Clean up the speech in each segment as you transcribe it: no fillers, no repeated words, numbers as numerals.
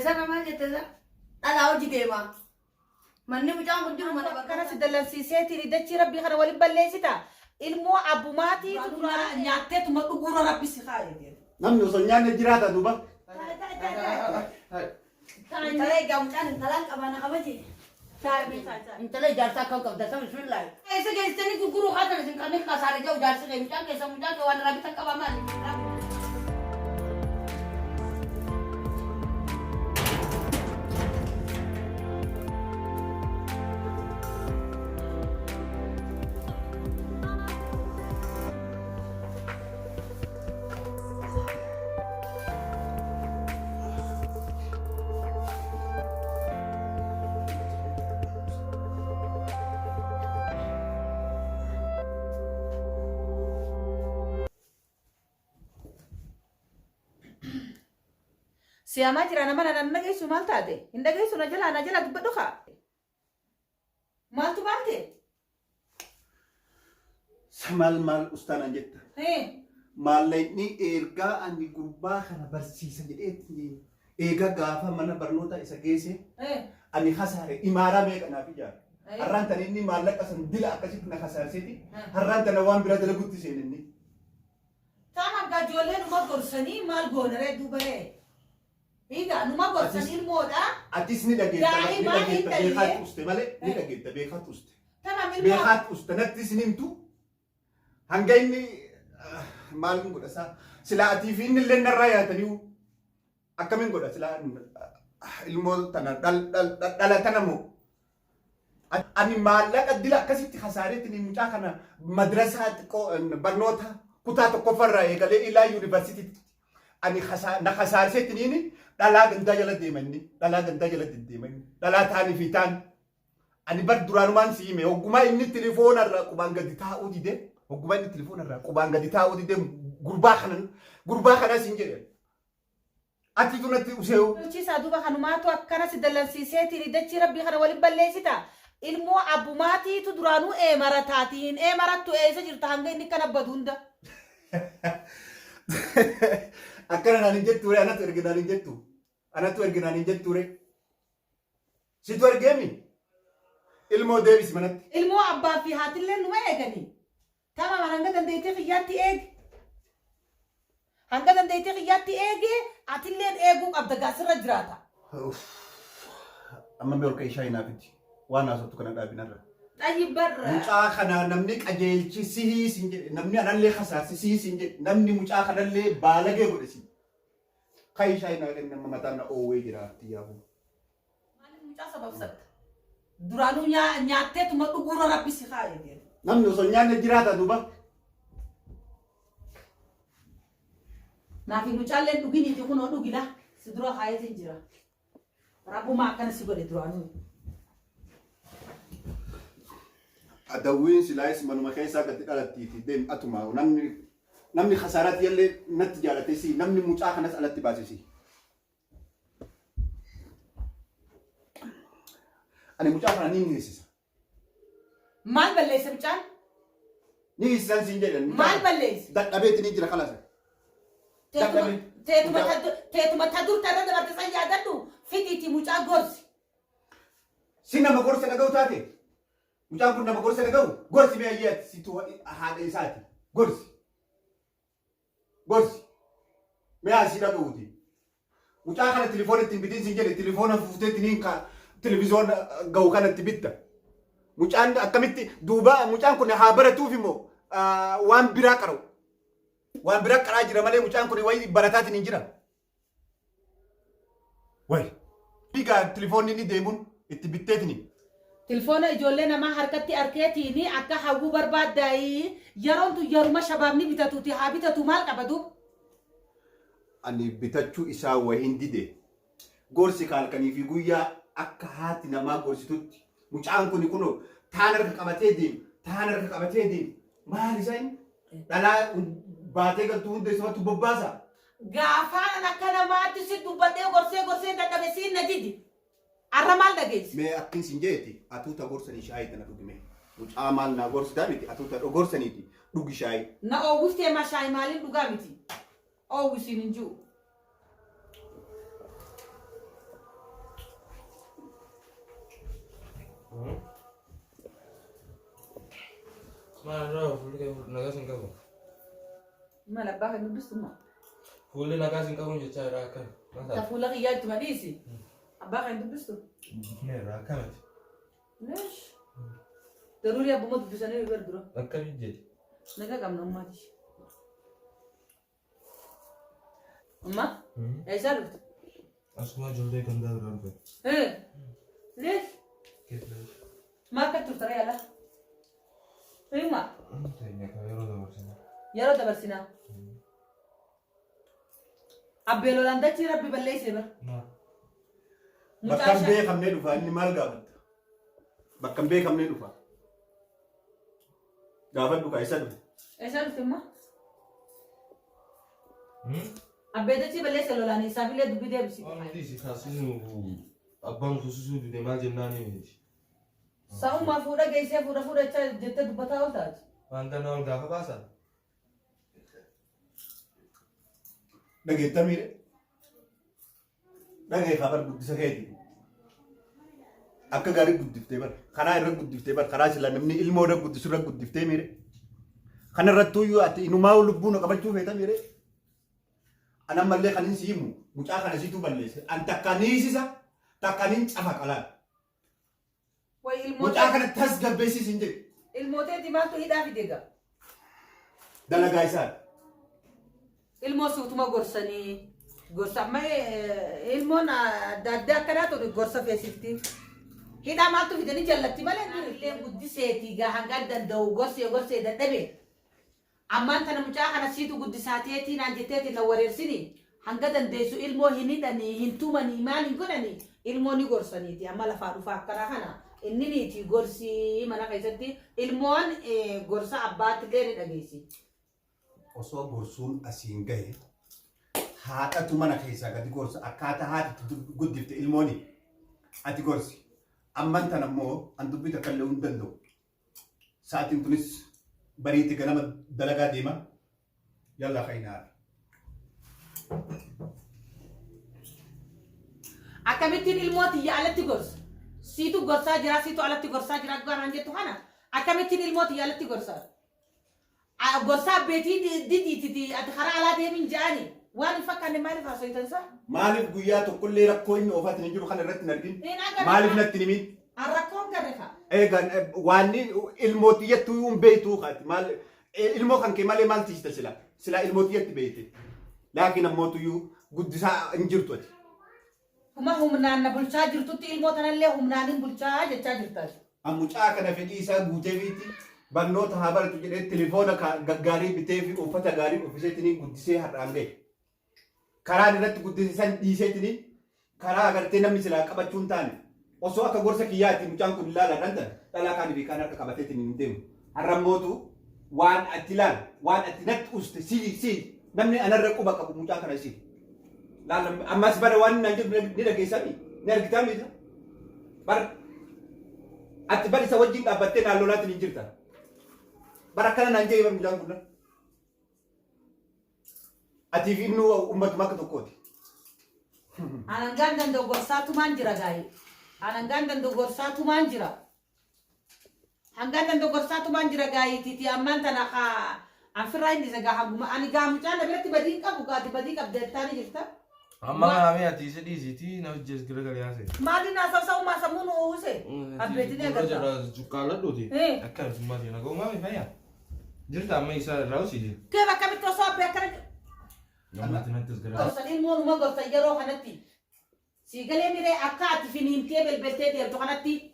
سنة ما جت ذا أنا أوجي ديما مني مجام بدي من كنا سدلنا سيساتي ردتشي ربي خنا ولي بليسيتا المو أبو ماتي تقول نياتي تما تقول ربي سخاية نمني وصلنا نجرا دوبا انت لا قام كان انت لا كمان خبتي انت لا جالسة كوكب ده بسم الله ايش جالس تاني كوكرو خاطر إذا كان خسارة جو جالس كي مجان كيسا مجان كوانا ربي تكبا مالي سياما جرانا ما أنا نجي سمال تادي إن دقي سنا جلا أنا جلا تبدو خا مال تبالتي سمال مال أستانا جت إيه مال ليني إرجع أني قربا خنا برسيسة جت إيجا غافا منا برنوتا إسقيسي إيه أني خسارة إمارة ميك أنا في جار هران تاني مال لك أصلا دلا أكشف نخسار سيتي هران تنوان برا دلا قلت سينني تمام كجولين ما قرصني مال غونرة دوبرة إيجا نما قرصني المودا أتيسني دقيقة دائما دقيقة إنت بيخات أستي مالي دقيقة بيخات أستي تمام المو بيخات أستي نتيسني متو هنجيني مالكم قد أسا سلا أتيفين اللي نرايا تنيو أكمل قد سلا المول تنا دل تنمو أني مالك أدلا كسيت خسارة تني مجاكنا مدرسة برنوتها كتات كفر رأي قال إلى يونيفرسيتي أني خسارة تنيني دلا جندا جل ديمني دلا جندا جل ديمني دلا تاني في تان أني بدران مان سيمه وكما إني تليفون الرا كوبان قد تاعو دي ده وكما إني تليفون الرا كوبان قد تاعو دي ده غربا خنا سينجر أتي تونتي وسيو لوتشي سادوبا خنوماتو أكنا سدلنا سيساتي ردتشي ربي خنا ولي بليسيتا المو أبو ماتي تدرانو إماراتاتين إماراتو إيسا جرتهانجا إني كنا بدوندا أكنا نانين جتوري أنا تورجي نانين جتو أنا تورجي نانين جتوري سيتور جيمي المو ديفيس منت المو أبا في هاتلين نما إيجاني تمام أنا هنقدر نديتي خياتي إيج هنقدر نديتي خياتي إيجي أتلين إيجو أبدا قاسر رجراتا أما بيورك إيشاي نافدي وانا صوتو كنا دابين الرا طيب برا مجا خنا نمني أجيلشي سيه سينجي نمني أنا اللي خسار سيه سينجي نمني مجا خنا اللي بالغ بدسي كاي شاي ناقن نم متانا أوه جرا تياهو مالك مجا سبب سبت درانو نياتي تما تقول ربي سخاية نمني وصلنا نجرا تدوبا نافي مجالين دوغيني تكونو دوغيلا سدرو خاية تنجرا ربو ما كان سيقول درانو أدوين سلايس منو مخيسا قد قالت تيتي دين أتوما ونمني خسارات يلي نتجارة سي نمني مجا خنا سألت باسي أنا مجا خنا نيسيس مال بليس بجان نيسان سينجل مال بليس ده أبيت نيجي خلاص تيتما تدور ترى ده بتسأل يا دتو فيتي مجا غورس سينا ما غورس نجاو تاتي مجا كنا ما غورس نجاو غورس بيجيت سيتو هذا إساتي غورس ما أسينا بودي مجا خنا تليفون تبدين سينجل تليفون فوتة تنين كا تلفزيون جو كانت تبيتا مجا أكملت دوبا مجا كنا حابرة توفي مو وان براكرو وان براكرا جرا مالي مجا كنا واي براتات نيجرا واي بيجا تليفون ني ديمون اتبتتني تلفون إجولنا ما حركتي أركيتيني أكا حبو برباد داي يرون تو يرما شبابني بتاتو تحابي تاتو مال كبدو أني بتاتشو إسا وهندي دي غورسي كالكني في غويا أكا هاتي نما غورسي توت مجان كوني كونو تانر كقبتي دي ما لسين لا باتي قلتون دي سوا تبباسا غافانا نكنا ما تسيدو بدي غورسي دادبسين نجدي الرمال دقيس مي أكين سنجيتي أتوتا غورسني شاي تنا دوغمي مجا مال نا غورس داميتي أتوتا غورسني تي دوغي شاي نا أوغفتي ما شاي مالين دوغامتي أوغسي ننجو ما أنا فول نجاسين كابو ما لباك نبست ما فول نجاسين كابو جتشا راكم تفول لك يا تمانيسي أباك نبستو نه راكمت ليش ضروري أبو ما تبسني يقدر درا أكمل جد نجا كم نوم ماتش أما إيش عرفت أسمع جلدي كم ده رانك إيه ليش كيف ليش ما كنت ترى يلا إيه ما تاني كايرو ده برسنا يلا دبرسنا أبيلو لاندا تيرا ببلي سيبر ما Bakkan beekamne dhufa inni maal gaafata? Bakkan beekamne dhufa. Gaafadhu ka isa dhufe. إيش عرفت ما أبيدا تي بلي سلولاني سافيلي دبي ده بسي أنا دي سكاسينو أبان خصوصي دي ما جناني ميش ساو ما فورا جيسي فورا تشا جتة دبتا هوتاج وانت نقول كافة باسا Dhageetta miire. Dhagee kafar guddisa keeti. Akka gaarii guddiftee bar. Karaa irra guddiftee bar. Karaa sila namni ilmoo irra guddisu irra guddiftee miire. Kana irrattuyyuu ati inumaa lubbuun qabachuu feeta miire. Anan mallee kan hin siimu. Mucaa kana siitu balleesse. An takkaniisisa takkaniin cafa qalaan. Mucaa kana tasgabbeessis hin jedhu. الموتى دماغه هيدا في دقة Dalagaa isaa. الموسو تما غورساني غورسا ما المون دادا كراتو غورسا في سيفتي هيدا ما تو هيدا نجلتي مالين نرتين بدي سيتي غا هنگا دندو غورسي دتبي اما انت نمجا انا سيتو قد ساتيتي نانجتيتي نوريرسيني هنگا دندسو المو هنيداني هنتوماني مالين كوناني الموني غورساني تي اما لفارو فاكرا هنا إنني تي غورسي مانا كيساتي المون غورسا أبات غير دغيسي Osoo gorsuun asiin gahe haadhatu mana keessaa gadi gorsa akkaataa haati guddifte ilmooni ati gorsi amman tan ammoo an dubbii takka illee hin danda'u sa'aatiin tunis bariitti ganama dalagaa deema yalla kaynaar أكملتين الموت يا على تجورس سيتو غورسا جرا سيتو على تجورسا جرا غاران جتو هنا أكملتين الموت يا على تجورسا غورسا بيتي دي أدخل على ده من جاني وأنا فكر إن ما نفع سويتن صح maaliif guyyaa tokko illee rakkoo inni oofaatiin hin jiru kana irratti hin argin maaliif natti hin himin الركون كرخا eegan waan ilmootiyyattuu yuun beeytuu kaati maal ilmoo kan kee malee maal tiista sila ilmootiyyatti beeyte laakiin ammootuyyuu guddisaa hin jirtu ati هم نان نبلشا جرتو تي الموت أنا اللي هم نان بلشا جتا جرتا Mucaa kana fedhii isaa guutee fiiti barnoota haa baratu jedhee telefoona gaggaarii bitee fi uffata gaarii uffiseetiniin guddisee har'aan gahe. Karaan irratti guddisisan dhiiseetiniin karaa agartee namni silaa qabachuun taane osoo akka gorsa kiyyaatti mucaan kun ilaala dhantan dhalaa kaanii fi kaan harka qabateetiniin hin deemu. Har'ammootu waan ati ilaal waan ati natti uste si namni anarra quba qabu mucaa kana si. Ammas bara waan naan jedhu ni dhageessanii ni argitaa miidha. Bara ati bari isa wajjin dhaabbattee naannolaatiin hin jirta. Bara kana naan jedhee mucaan kun. Ati fi inni uummatuma akka tokkooti. أنا غاندن دو غورسا تومان جرا غاي أنا غاندن دو غورسا تومان جرا هنغاندن دو غورسا تومان جرا غاي تيتي أمان تنا خا أفراين دي زغا هم أنا غام جانا بلتي بدين كابو غادي بدين كاب دتاني جرتا أما أنا أتي سدي زيتي نوجس كذا كذا ياسي ما دي ناسا سو ما سمونو وسه أبيتني أكيد أكتر رجع جوكالا دوتي إيه. أكيد سمع دي نقول ما بيفيا جرت أما يسار راوسي دي كيف أكمل توصل بيكرك لما تنتظر كذا غورسا مو ما غورسا يرو خنتي سيغلي ميري أكاد في نيمتي بالبلتي دير تو خنتي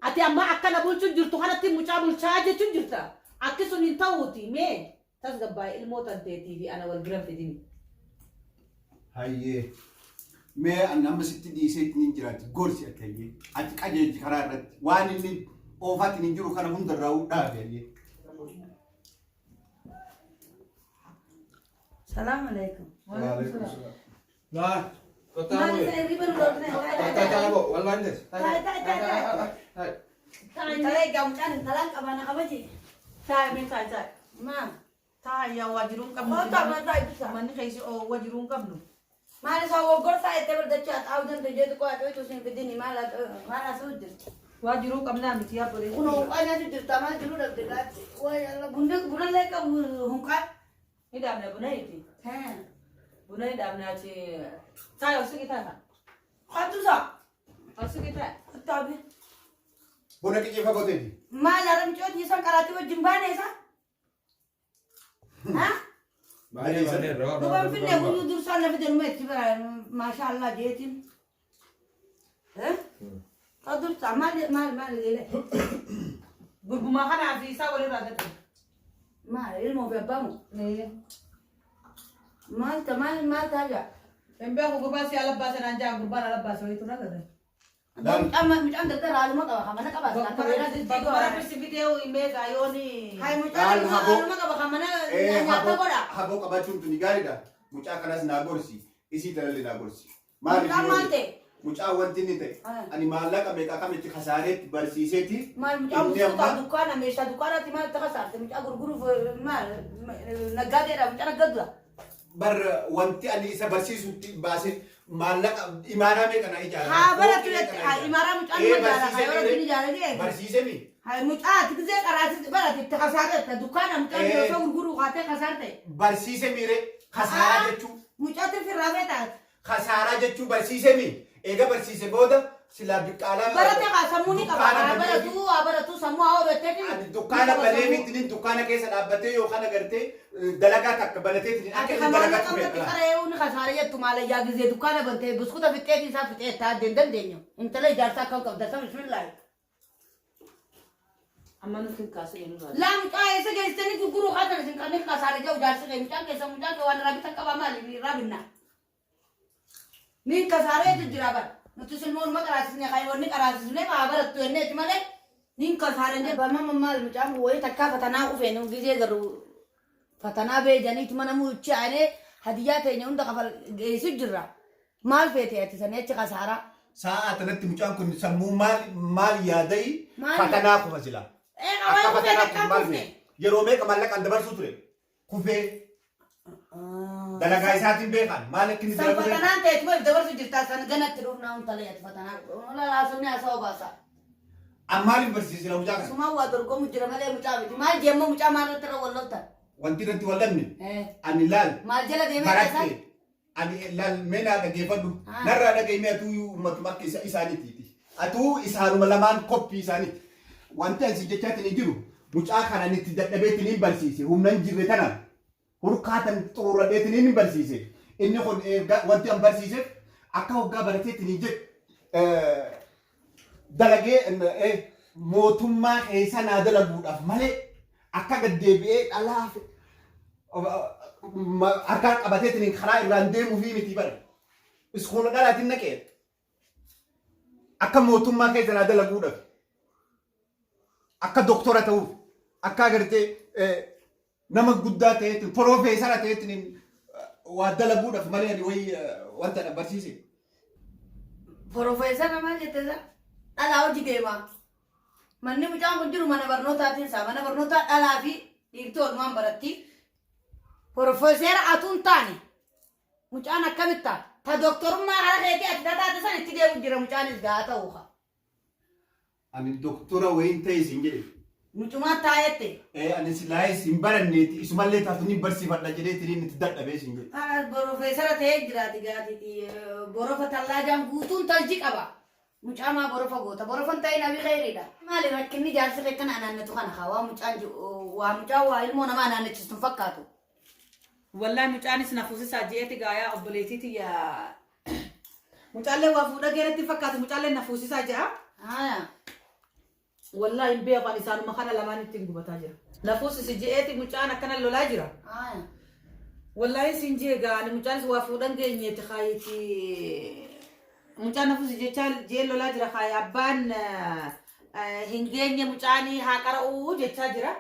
أتي أما أكنا بولشو جرتو خنتي مچا بولشا جتو جرتا أكسو نينتاوتي مين تسغباي الموت أنتي في أنا والجرام في ديني Hayyee mee an amma sitti dhiiseetiniin jiraati gorsi akka hayyee ati qajeelchi karaa irratti waan inni oofaatiin hin jiru kana hundarraa dhaabe hayyee. السلام عليكم. لا كنت ما أقول نسأل ريبن ولا تعال والله أنت تلاقي جام كان تلاقي أبانا أبجي. تاي من تاي تاي ما تاي يا واجرون ما قبل تابع تاي بس. من خيسي أو واجرون قبل ما نسأل وقول ساي تبر دكتور أو دن تجد كوا توي توسين في الدنيا ما لا سوجد. واجرو قمنا متيا بولي كنوا أنا تدرت ما تدرون الدلات ويا بنا لك هم قال هيدا من بنايتي ها بناي دامنا تي تايو سكيتا خدوا صح سكيتا طب Buna kicii fagooteeti. ما لارم جود يسان كراتي وجنبان إيسا ها دوبام في النهو درسان نفيد الميت ما شاء الله جيتين ها قدر تعمل ما ليه غربو ما كان عفيسا ولا رادت ما علمه في أبامه ايه ما أنت ما ترجع امبارح غربا سي على باس انا جا غربا على باس ويتو نغدا مش عندك ترى على مقبة خمسة كبار بقرا بس فيديو ايميل ايوني هاي مش على مقبة خمسة نياتا بودا Haboo qabaachuun tuni gaariidha. Mucaa kanas naa gorsi. Isii talallee naa gorsi. Mucaa maal ta'e? Mucaa wanti inni ta'e. Ani maallaqa meeqa kamitti kasaareetti barsiiseeti. Maal mucaa mucaa dukkaana meeshaa dukkaanaatti maal ta'a kasaarte mucaa gurguruuf maal naggaadeedha mucaa naggadudha. Bar wanti ani isa barsiisutti baase maallaqa imaaraa meeqa na ijaara. Haa baratu imaaraa mucaa nama jaala haa yoo rabbiin ijaaratee. Barsiisemi. Haa mucaa tikisee qaraatee barate itti kasaarte dukkaana mucaa yoo gurguruu kaatee kasaarte. Barsiisemi kasaaraa jechuun. Mucaa tirfirraa beektaa. Kasaaraa jechuun barsiisemi. Eega barsiise booda silaa biqaalaa. Barate kaa sammuu ni qaba. Baratu sammuu haa hojjetee. Dukkaana balee miti dukkaana keessa dhaabbatee yookaan agartee dalagaa takka balatee akka inni dalagaa tureedha. Qaree ni kasaaree jettu maal yaa gizee dukkaana bantee buskuta fixeetii isaa fixee taa dandeenyu. Intala ijaarsaa kan qabda sama bismillaahi. amma nuti kaasee nu baala Lam kaya sa guys tani guru ka tan sin kami kasari jauh dari sini mucang ke semucang ke wan rabi tak kapamal ini rabina. Ni kasari itu jiraban. Nutu silmon mak rasisnya kayak warni rasisnya mah abar tu enne cuma deh. Ni kasari nya bama mamal mucang woi tak kapa tanah aku fenu gizi garu. Fatana be jani cuma namu ucap ini hadiah tehnya untuk kapal isu jira. Mal fete itu sana cek kasara. Saat nanti mucang kun semua mal yadai fatana aku masih Awak aku fete kan kufne. Yeroo meeqa maallaqa an dabarsu ture kufee dalagaa isaatiin beekan maal akkin San fatanaan ta'e tuma dabarsu jirta san ganatti dhufnaa talee fatanaa. Ola laasumni haasa'u baasa. ammaaliin barsiisina mucaa kana Suma waa dorgomu jira malee mucaa miti. Maal jeemmoo mucaa maal irratti walloltan? wanti irratti wallanne ani laal Maal jala deemee baratte ani laal meenaa dhageeffadhu narraa dhageeffamee atuu ummatuma akka isaaniitiiti atuu isaanuma lamaan koppii isaaniiti wanti ansi jechaatiin jiru mucaa kana itti dadhabeetiin hin barsiise humnan jirre tanaan hurkaatan xuruuradheetiin hin barsiise inni kun wanti an barsiiseef akka hoggaa barateetiin hin jedhu dalagee mootummaa keessa naa dalaguudhaaf malee akka gaddeebi'ee dhalaaf harkaan qabateetiin karaa irraan deemuu fi miti bara iskoona dhalaatiin naqee akka mootummaa keessa naa dalaguudhaaf akka doktora ta'uuf akka agartee nama guddaa ta'eetiin piroofeesara ta'eetiin waa dalaguudhaaf malee ani wayi wanta na barsiise. Piroofeesara maal jettesa? Dhalaa hojii deemaa. Manni mucaan kun jiru mana barnootaatiin isaa mana barnootaa dhalaa fi dhiirtii oolmaan baratti. Piroofeesara atuun taane mucaan akkamitti ta doktorummaa haala keetii ati taate san itti deemu jira mucaanis gaa ta'uu haa. Ani doktora wayin ta'e isin jedhe. Mucumaa taa'eette. Ani silaayis hin baranneeti isumallee taatu ni barsiifadha jedheetiin itti dadhabee isin jedhe. Piroofeesara ta'ee jiraati gaatiiti. Borofa tallaajaan guutuun talji qaba. Mucaamaa borofa goota. Borofan ta'ee nabi khayriidha. Maali rakkinni jaarsi rekkana anaannatu kana haa waa mucaan waa ilmoo namaa anaannachiistu fakkaatu. wallahi mucaanis nafuusisaa jeeti gaayaa obboleetiiti yaa mucaallee waa fuudha geeratti fakkaatu mucaallee nafuusisaa jira wallahi hin beekan isaanuma kana lamaan ittiin gubataa jira nafuusisi jeeti mucaan akkana lolaa jira wallahi sin jeegaa ani mucaanis waa fuudhan geenyeeti kaayiti mucaan nafuusi jechaa jee lolaa jira kaay abbaan hin geenye mucaanii haa qara'uu jechaa jira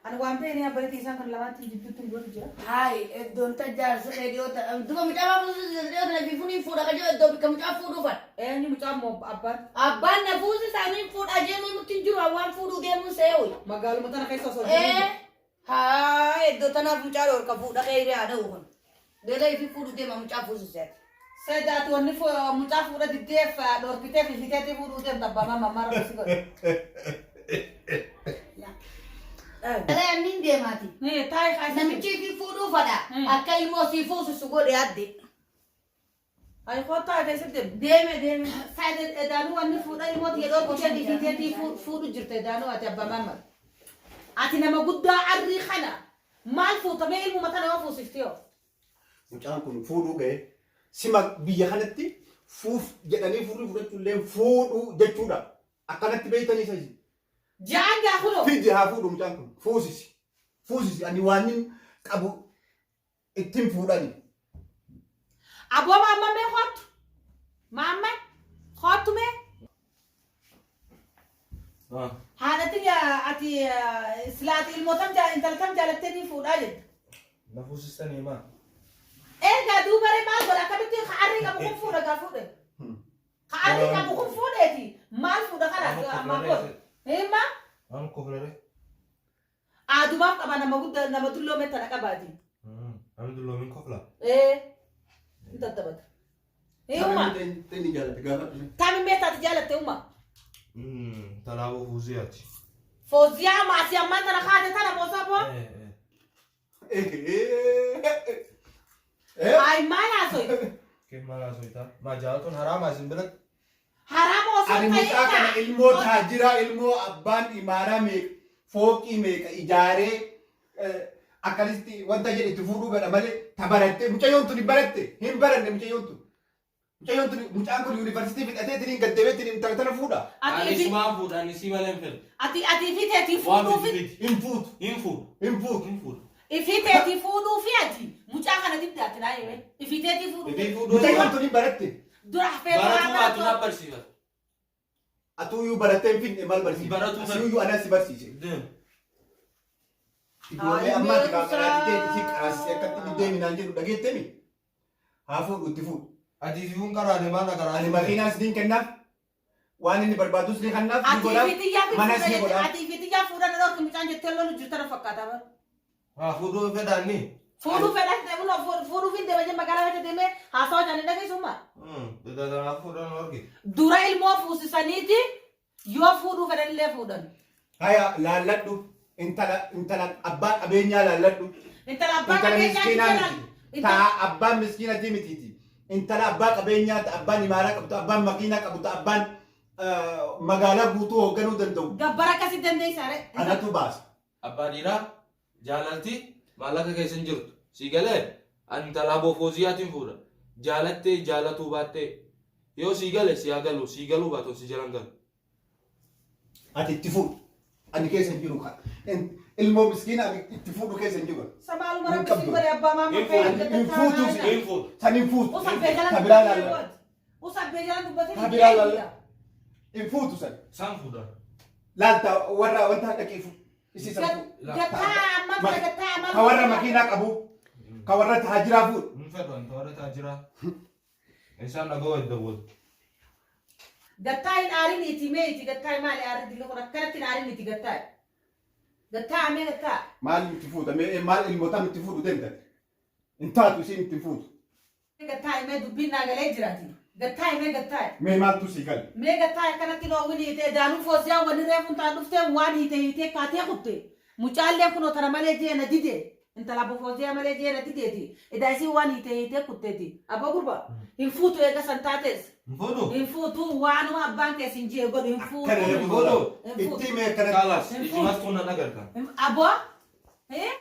Ani waan beekni abbootii isaan kan lamaatti jibbiitti godhu jira. Hai, iddoon tajaajilu reediyoota. Duuba mucaa reediyoota na bifuun fuudha kan jiru iddoo bikka mucaa fuudhuufan. Eenyu mucaa moo abbaan? Abbaan na fuusi isaanii fuudha jeemuu nutti jiru waan fuudhuu deemuu see'u. Magaaluma tana keessa osoo jiru. Haa, iddoo tanaaf mucaa dhorka fuudha qeeree haa ta'u kun. Deedaa fi fuudhuu deema mucaa fuusiseeti. سيدات ونفو متعرف ولد الديف دور كتاب في تاتي فودو تم طبعا ماما مرة بس أنا مين دي ماتي هي تاي خايسة نمشي في فودو فدا أكل موسي فوس سقول يادي أي خطة هذا سدم ديم سعد دانو ونفو ده يموت يدور كتاب في تاتي فودو جرت دانو أتبع ماما أتينا ما قد عري خنا ما الفو طبيعي الممتنة وفو سفتيو mucaan kun fuudhuu ga'e sima biyya kanatti jedhanii fudhachuullee fuudhuu jechuudha. Akkanatti beektanii isa جان داخلو fidi haa fuudhu mucaan kun fuusisi ani waan inni qabu ittiin fuudhani. أبو ماما مي خط ماما خط مي هذا تيجي أتي سلاتي الموتم جا أنت لكم جالتني فود أجد نفوس السنة ما إيه قادو بري مال ولا كبتي خارج أبو كم فود كافود خارج أبو كم فود إتي مال فود خلاص ما بود إيه ما أنا كفرة أدو ما كمان نما تقول متى نكبادي أنا دلوا من كفلة إيه أنت تبت إيه ما Inni jaalate gaafa. تامي متى تجالت أمة تلعبوا فوزياتي فوزيا ما سيا ما ترى خالد ترى بوسابو هاي ما لازم كيف ما لازم يتا ما جالتون حرام عايزين بلد حرام Ani وصل mucaa kana ilmoo taajira ilmoo abbaan imaaraa meeqa fooqii meeqa ijaaree akkasitti wanta jedhe itti fuudhuu gadha malee tabaratte mucayyoon tuni baratte hin baranne mucayyoon tuni mucaan kun yuunivarsiitii fixateetiin gaddeebeetiin intala tana fuudha. أنا اسمع فود أنا اسمع لين فيل أتي في تأتي فودو في Hin fuutu hin fuutu. في تأتي فودو في أتي مجاهنا تبدأ تلاقي في تأتي فودو Mucayyoon tuni baratte. درح في براتو ما تنا برسيفة Atuyyuu barattee hin finne maal barsiise? Baratu Asiyyuu anas barsiise. دم Ijoollee ammaa kaameraa didee si qaraasisee akkatti deeminaan jedhu dhageettemi. Haa fuudhu itti fuudhu. أدي فيهم كراني ما نكراني Ani makiinaas ni kennaaf. Waan inni barbaadus ni kennaaf. Ni godhaaf. Manas ni godhaaf. أتي في تيجي فودا نروح كمجان جتلو نجترا فكاتا فودو فداني فودو فدا تقول فودو في دبجة مكانا بتجي دمه حاسو جاني نكى سوما ده فودو نوركي دورا المو فوسي سنيتي يو فودو فدا اللي فودا Haya laalladhu. Intala abbaan qabeenyaa laalladhu. انت لابا Intala كبير miskiinaa جاني miti. Taa abbaan miskiinatii mitiiti. Intala abbaa qabeenyaa ta abbaan imaaraa qabu ta abbaan makiinaa qabu ta abbaan magaalaa guutuu hoogganuu danda'u. gabara kasi dandee sare Anatu baasa. أبا ديرا جالتي مالك كيسن جرت سيجله أنت لابو فوزياتين فودا جالتي جالتو باتي يو سيجلو باتو سيجلانجل Ati itti fuudhu. Ani keessa hin jiru kan. Ilmoo miskiina ani itti fuudhu keessa hin jiru. سمعوا مرة بس يقول يا أبا ما Hin fuutu إيه فود san hin fuutu. وصل بيجلان Tabiraa laalla. وصل بيجلان دبتي Tabiraa laalla. Hin fuutu san. سام فودا Laalta warra wanta dhaqiifu. Isii san fuudhu. قطع ما قطع ما Ka warra makiinaa qabu. Ka warra taajiraa fuudhu. من فدو أنت ورا تاجرا إنسان نقول الدول قطع الأرين يتيمي قطع ما الأرين دي لقنا كانت الأرين يتي قطع ما قطع Maal itti fuuta? Maal ilmootaan itti fuudhu danda'e? Hin taatu isiin itti fuutu. قطع ما دبنا قلي جراتي قطع ما قطع Mee maaltu sii gali? ما قطع كانت لو وني تدانو فوزيا ونريف انت دفتة واني تي كاتي خطة مجال لكنو ترى مالجي أنا ديدي انت لابو فوزيا مالجي أنا ديدي إذا سي واني تي خطة دي أبا قربا ينفوتو إيجا سنتاتس فودو ينفوتو وانو أبان كيسنجي يقول ينفوتو Kana Fuudhu. itti mee kana خلاص إيش ما تكون نقدر أبا إيه